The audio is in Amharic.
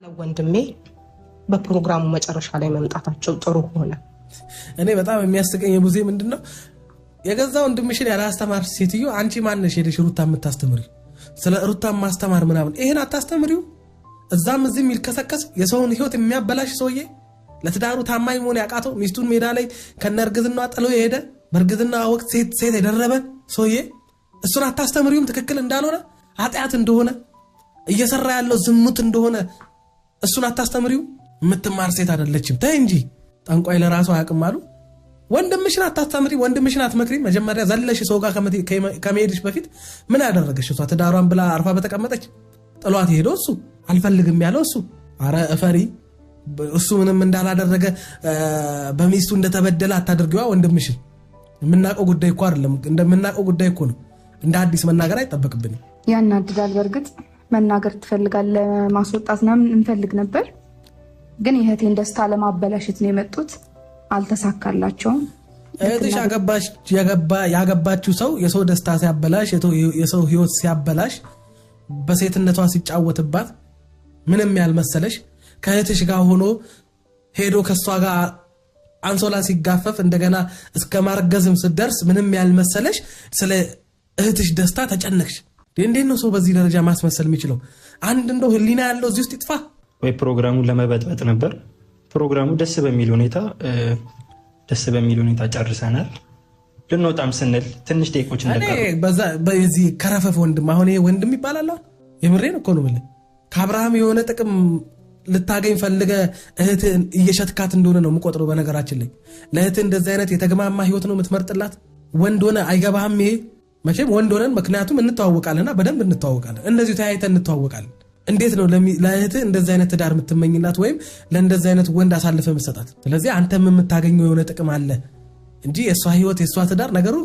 ወንድሜ በፕሮግራሙ መጨረሻ ላይ መምጣታቸው ጥሩ ሆነ። እኔ በጣም የሚያስቀኝ የቡዜ ምንድነው የገዛ ወንድምሽን ያላስተማር ሴትዮ አንቺ ማነሽ ሄደሽ ሩታ የምታስተምሪ? ስለ ሩታ ማስተማር ምናምን ይሄን አታስተምሪው። እዛም እዚህም ይልከሰከስ የሰውን ህይወት የሚያበላሽ ሰውዬ ለትዳሩ ታማኝ መሆን ያቃተው ሚስቱን ሜዳ ላይ ከነርግዝና ጥሎ የሄደ በርግዝና ወቅት ሴት የደረበ ሰውዬ እሱን አታስተምሪውም? ትክክል እንዳልሆነ ኃጢአት እንደሆነ እየሰራ ያለው ዝሙት እንደሆነ እሱን አታስተምሪው? የምትማር ሴት አይደለችም። ተይ እንጂ ጠንቋይ ለራሱ አያውቅም አሉ። ወንድምሽን አታስተምሪ፣ ወንድምሽን አትመክሪ። መጀመሪያ ዘለሽ ሰው ጋር ከመሄድሽ በፊት ምን ያደረገሽ? እሷ ትዳሯን ብላ አርፋ በተቀመጠች ጥሏት ሄደው እሱ አልፈልግም ያለው እሱ። አረ እፈሪ። እሱ ምንም እንዳላደረገ በሚስቱ እንደተበደለ አታድርጊዋ ወንድምሽን። የምናውቀው ጉዳይ እኮ አይደለም፣ እንደምናውቀው ጉዳይ እኮ ነው። እንደ አዲስ መናገር አይጠበቅብንም። ያናድዳል። በእርግጥ መናገር ትፈልጋለህ፣ ማስወጣት ምናምን እንፈልግ ነበር፣ ግን የእህቴን ደስታ ለማበላሸት ነው የመጡት። አልተሳካላቸውም። እህትሽ ያገባችው ሰው የሰው ደስታ ሲያበላሽ፣ የሰው ህይወት ሲያበላሽ፣ በሴትነቷ ሲጫወትባት ምንም ያልመሰለሽ ከእህትሽ ጋር ሆኖ ሄዶ ከሷ ጋር አንሶላ ሲጋፈፍ እንደገና እስከ ማርገዝም ስትደርስ ምንም ያልመሰለሽ ስለ እህትሽ ደስታ ተጨነቅሽ። እንዴት ነው ሰው በዚህ ደረጃ ማስመሰል የሚችለው? አንድ እንደው ህሊና ያለው እዚህ ውስጥ ይጥፋ ወይ? ፕሮግራሙን ለመበጥበጥ ነበር። ፕሮግራሙ ደስ በሚል ሁኔታ ጨርሰናል። ልንወጣም ስንል ትንሽ ደቂቆች በዚህ ከረፈፍ ወንድም አሁን ይሄ ወንድም ይባላል። የምሬን እኮ ነው የምልህ። ከአብርሃም የሆነ ጥቅም ልታገኝ ፈልገ እህትህን እየሸትካት እንደሆነ ነው የምቆጥረው። በነገራችን ላይ ለእህትህ እንደዚህ አይነት የተገማማ ህይወት ነው የምትመርጥላት? ወንድ ሆነ አይገባህም ይሄ? መቼም ወንድ ሆነን ምክንያቱም እንተዋወቃለንና በደንብ እንተዋወቃለን። እንደዚሁ ተያይተን እንተዋወቃለን። እንዴት ነው ለእህትህ እንደዚህ አይነት ትዳር የምትመኝላት ወይም ለእንደዚህ አይነት ወንድ አሳልፈ የምትሰጣት? ስለዚህ አንተም የምታገኘው የሆነ ጥቅም አለ እንጂ የእሷ ህይወት የእሷ ትዳር ነገሩ